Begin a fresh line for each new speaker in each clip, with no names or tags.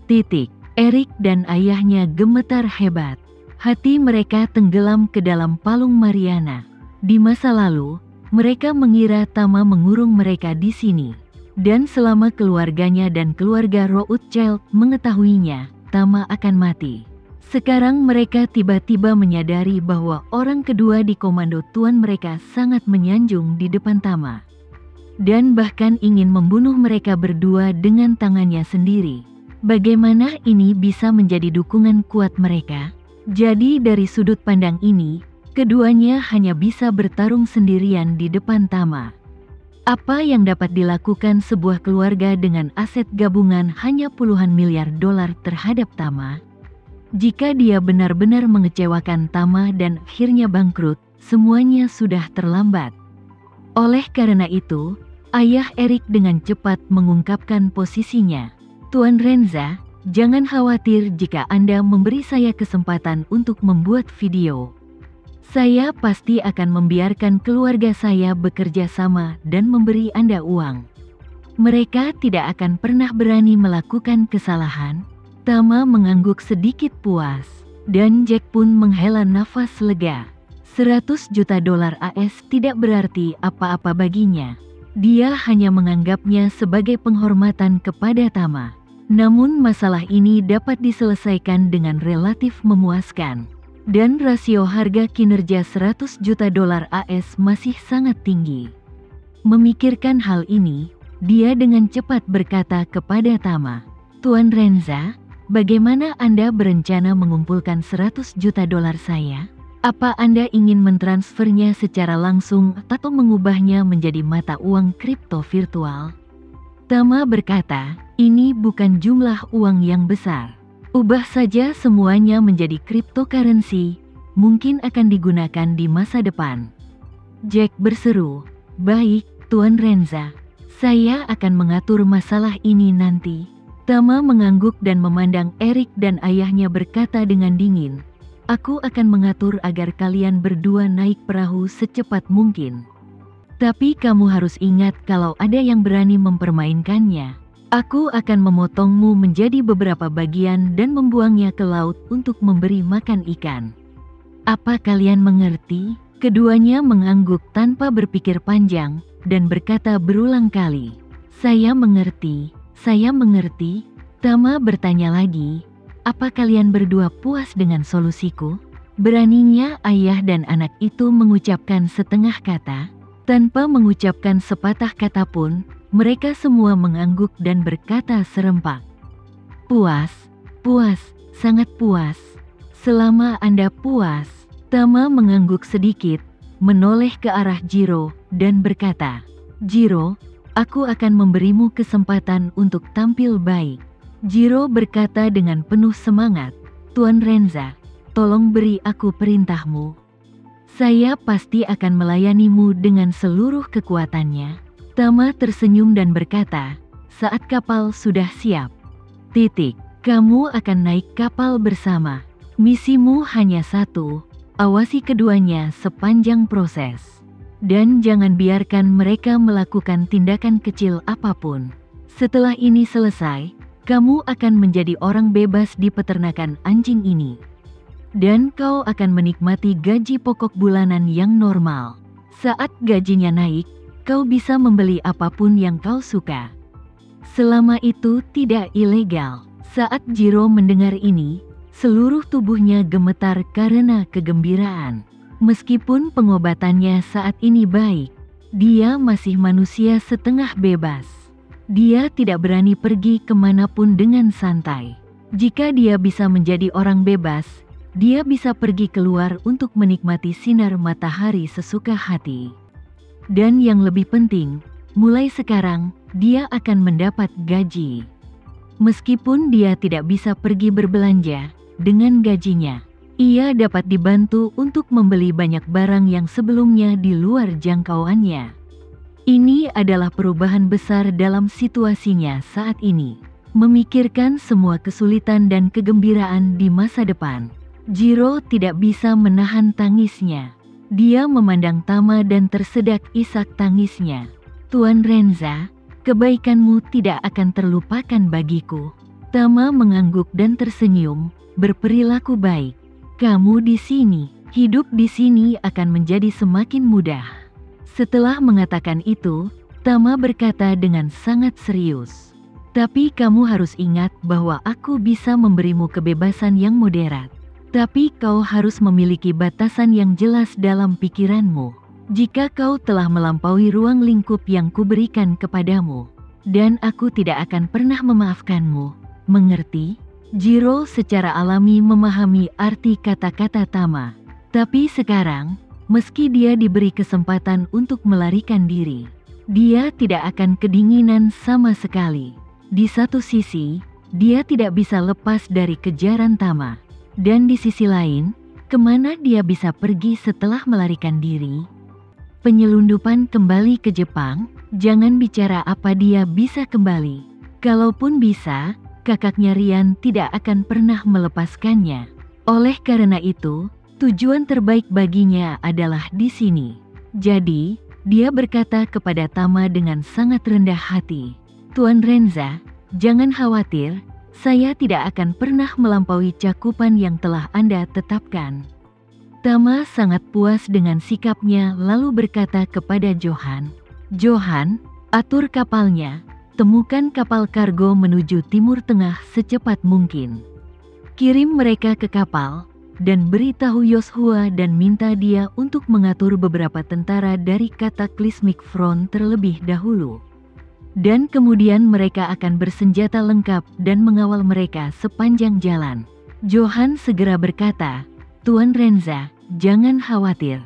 Erik dan ayahnya gemetar hebat. Hati mereka tenggelam ke dalam palung Mariana. Di masa lalu, mereka mengira Tama mengurung mereka di sini. Dan selama keluarganya dan keluarga Rothschild mengetahuinya, Tama akan mati. Sekarang mereka tiba-tiba menyadari bahwa orang kedua di komando tuan mereka sangat menyanjung di depan Tama. Dan bahkan ingin membunuh mereka berdua dengan tangannya sendiri. Bagaimana ini bisa menjadi dukungan kuat mereka? Jadi dari sudut pandang ini, keduanya hanya bisa bertarung sendirian di depan Tama. Apa yang dapat dilakukan sebuah keluarga dengan aset gabungan hanya puluhan miliar dolar terhadap Tama? Jika dia benar-benar mengecewakan Tama dan akhirnya bangkrut, semuanya sudah terlambat. Oleh karena itu, ayah Erik dengan cepat mengungkapkan posisinya. Tuan Renza, jangan khawatir jika Anda memberi saya kesempatan untuk membuat video. Saya pasti akan membiarkan keluarga saya bekerja sama dan memberi Anda uang. Mereka tidak akan pernah berani melakukan kesalahan. Tama mengangguk sedikit puas, dan Jack pun menghela nafas lega. 100 juta dolar AS tidak berarti apa-apa baginya. Dia hanya menganggapnya sebagai penghormatan kepada Tama. Namun masalah ini dapat diselesaikan dengan relatif memuaskan. Dan rasio harga kinerja 100 juta dolar AS masih sangat tinggi. Memikirkan hal ini, dia dengan cepat berkata kepada Tama, Tuan Renza, bagaimana Anda berencana mengumpulkan 100 juta dolar saya? Apa Anda ingin mentransfernya secara langsung atau mengubahnya menjadi mata uang kripto virtual? Tama berkata, ini bukan jumlah uang yang besar. Ubah saja semuanya menjadi cryptocurrency, mungkin akan digunakan di masa depan. Jack berseru, baik, Tuan Renza, saya akan mengatur masalah ini nanti. Tama mengangguk dan memandang Erik dan ayahnya berkata dengan dingin, aku akan mengatur agar kalian berdua naik perahu secepat mungkin. Tapi kamu harus ingat kalau ada yang berani mempermainkannya. Aku akan memotongmu menjadi beberapa bagian dan membuangnya ke laut untuk memberi makan ikan. Apa kalian mengerti? Keduanya mengangguk tanpa berpikir panjang dan berkata berulang kali, saya mengerti, saya mengerti. Tama bertanya lagi, apa kalian berdua puas dengan solusiku? Beraninya ayah dan anak itu mengucapkan setengah kata. Tanpa mengucapkan sepatah kata pun, mereka semua mengangguk dan berkata serempak. Puas, puas, sangat puas. Selama Anda puas, Tama mengangguk sedikit, menoleh ke arah Jiro, dan berkata, Jiro, aku akan memberimu kesempatan untuk tampil baik. Jiro berkata dengan penuh semangat, Tuan Renza, tolong beri aku perintahmu. Saya pasti akan melayanimu dengan seluruh kekuatannya. Tama tersenyum dan berkata, saat kapal sudah siap. Kamu akan naik kapal bersama. Misimu hanya satu, awasi keduanya sepanjang proses. Dan jangan biarkan mereka melakukan tindakan kecil apapun. Setelah ini selesai, kamu akan menjadi orang bebas di peternakan anjing ini. Dan kau akan menikmati gaji pokok bulanan yang normal. Saat gajinya naik, kau bisa membeli apapun yang kau suka. Selama itu tidak ilegal. Saat Jiro mendengar ini, seluruh tubuhnya gemetar karena kegembiraan. Meskipun pengobatannya saat ini baik, dia masih manusia setengah bebas. Dia tidak berani pergi kemanapun dengan santai. Jika dia bisa menjadi orang bebas, dia bisa pergi keluar untuk menikmati sinar matahari sesuka hati. Dan yang lebih penting, mulai sekarang, dia akan mendapat gaji. Meskipun dia tidak bisa pergi berbelanja, dengan gajinya, ia dapat dibantu untuk membeli banyak barang yang sebelumnya di luar jangkauannya. Ini adalah perubahan besar dalam situasinya saat ini. Memikirkan semua kesulitan dan kegembiraan di masa depan, Jiro tidak bisa menahan tangisnya. Dia memandang Tama dan tersedak isak tangisnya. Tuan Renza, kebaikanmu tidak akan terlupakan bagiku. Tama mengangguk dan tersenyum, berperilaku baik. Kamu di sini, hidup di sini akan menjadi semakin mudah. Setelah mengatakan itu, Tama berkata dengan sangat serius. Tapi kamu harus ingat bahwa aku bisa memberimu kebebasan yang moderat. Tapi kau harus memiliki batasan yang jelas dalam pikiranmu. Jika kau telah melampaui ruang lingkup yang kuberikan kepadamu, dan aku tidak akan pernah memaafkanmu. Mengerti? Jiro secara alami memahami arti kata-kata Tama. Tapi sekarang, meski dia diberi kesempatan untuk melarikan diri, dia tidak akan kedinginan sama sekali. Di satu sisi, dia tidak bisa lepas dari kejaran Tama. Dan di sisi lain, kemana dia bisa pergi setelah melarikan diri? Penyelundupan kembali ke Jepang, jangan bicara apa dia bisa kembali. Kalaupun bisa, kakaknya Rian tidak akan pernah melepaskannya. Oleh karena itu, tujuan terbaik baginya adalah di sini. Jadi, dia berkata kepada Tama dengan sangat rendah hati, "Tuan Renza, jangan khawatir, saya tidak akan pernah melampaui cakupan yang telah Anda tetapkan." Tama sangat puas dengan sikapnya lalu berkata kepada Johan, "Johan, atur kapalnya. Temukan kapal kargo menuju Timur Tengah secepat mungkin. Kirim mereka ke kapal, dan beritahu Yoshua dan minta dia untuk mengatur beberapa tentara dari Cataclysmic Front terlebih dahulu. Dan kemudian mereka akan bersenjata lengkap dan mengawal mereka sepanjang jalan." Johan segera berkata, "Tuan Renza, jangan khawatir.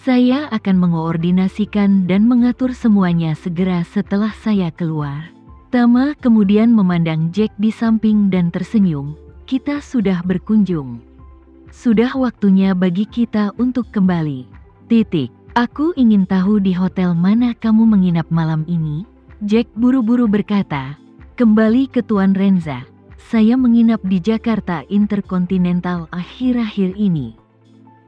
Saya akan mengoordinasikan dan mengatur semuanya segera setelah saya keluar." Tama kemudian memandang Jack di samping dan tersenyum, "Kita sudah berkunjung. Sudah waktunya bagi kita untuk kembali. Aku ingin tahu di hotel mana kamu menginap malam ini?" Jack buru-buru berkata, "Kembali ke Tuan Renza, saya menginap di Jakarta Intercontinental akhir-akhir ini.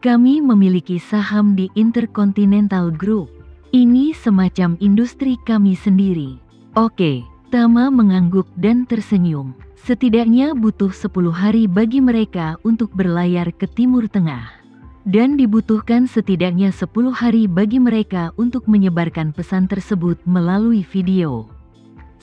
Kami memiliki saham di Intercontinental Group. Ini semacam industri kami sendiri." "Oke." Tama mengangguk dan tersenyum. Setidaknya butuh 10 hari bagi mereka untuk berlayar ke Timur Tengah. Dan dibutuhkan setidaknya 10 hari bagi mereka untuk menyebarkan pesan tersebut melalui video.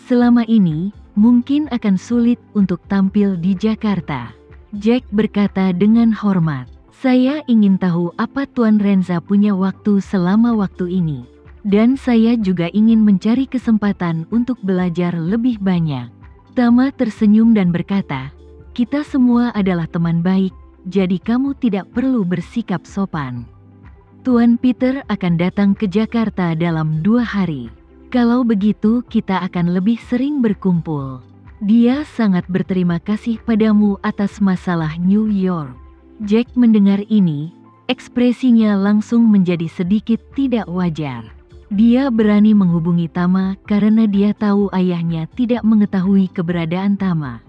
Selama ini, mungkin akan sulit untuk tampil di Jakarta. Jack berkata dengan hormat, "Saya ingin tahu apa Tuan Renza punya waktu selama waktu ini. Dan saya juga ingin mencari kesempatan untuk belajar lebih banyak." Tama tersenyum dan berkata, "Kita semua adalah teman baik, jadi kamu tidak perlu bersikap sopan. Tuan Peter akan datang ke Jakarta dalam 2 hari. Kalau begitu kita akan lebih sering berkumpul. Dia sangat berterima kasih padamu atas masalah New York." Jack mendengar ini, ekspresinya langsung menjadi sedikit tidak wajar. Dia berani menghubungi Tama karena dia tahu ayahnya tidak mengetahui keberadaan Tama.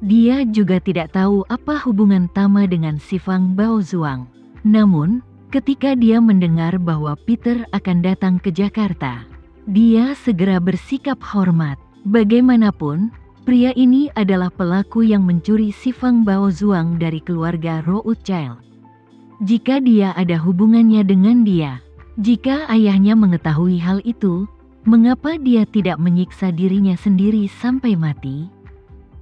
Dia juga tidak tahu apa hubungan Tama dengan Sifang Baozuang. Namun, ketika dia mendengar bahwa Peter akan datang ke Jakarta, dia segera bersikap hormat. Bagaimanapun, pria ini adalah pelaku yang mencuri Sifang Baozuang dari keluarga Rothschild. Jika dia ada hubungannya dengan dia, jika ayahnya mengetahui hal itu, mengapa dia tidak menyiksa dirinya sendiri sampai mati?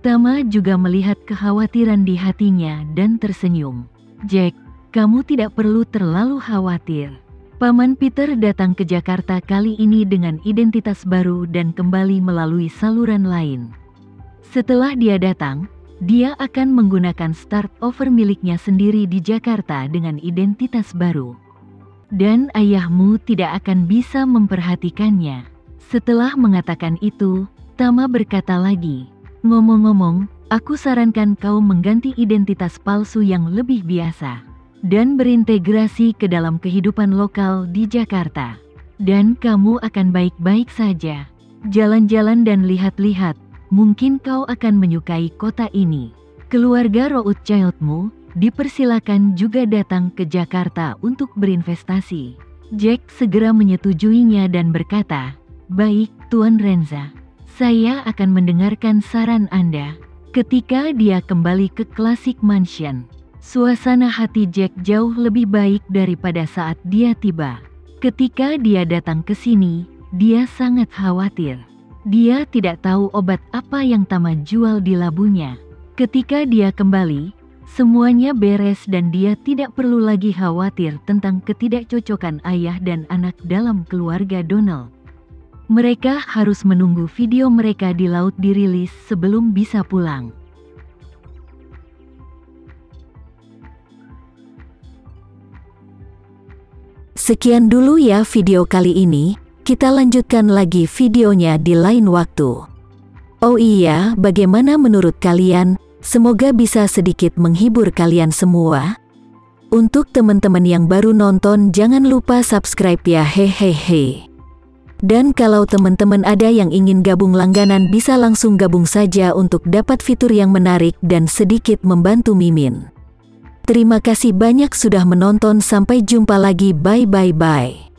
Tama juga melihat kekhawatiran di hatinya dan tersenyum. "Jack, kamu tidak perlu terlalu khawatir. Paman Peter datang ke Jakarta kali ini dengan identitas baru dan kembali melalui saluran lain. Setelah dia datang, dia akan menggunakan start-over miliknya sendiri di Jakarta dengan identitas baru. Dan ayahmu tidak akan bisa memperhatikannya." Setelah mengatakan itu, Tama berkata lagi, "Ngomong-ngomong, aku sarankan kau mengganti identitas palsu yang lebih biasa dan berintegrasi ke dalam kehidupan lokal di Jakarta. Dan kamu akan baik-baik saja. Jalan-jalan dan lihat-lihat, mungkin kau akan menyukai kota ini. Keluarga Rothschildmu dipersilakan juga datang ke Jakarta untuk berinvestasi." Jack segera menyetujuinya dan berkata, "Baik, Tuan Renza. Saya akan mendengarkan saran Anda." Ketika dia kembali ke Classic Mansion, suasana hati Jack jauh lebih baik daripada saat dia tiba. Ketika dia datang ke sini, dia sangat khawatir. Dia tidak tahu obat apa yang Tama jual di labunya. Ketika dia kembali, semuanya beres dan dia tidak perlu lagi khawatir tentang ketidakcocokan ayah dan anak dalam keluarga Donald. Mereka harus menunggu video mereka di laut dirilis sebelum bisa pulang.
Sekian dulu ya video kali ini, kita lanjutkan lagi videonya di lain waktu. Oh iya, bagaimana menurut kalian? Semoga bisa sedikit menghibur kalian semua. Untuk teman-teman yang baru nonton, jangan lupa subscribe ya, hehehe. Dan kalau teman-teman ada yang ingin gabung langganan, bisa langsung gabung saja untuk dapat fitur yang menarik dan sedikit membantu Mimin. Terima kasih banyak sudah menonton, sampai jumpa lagi, bye bye bye.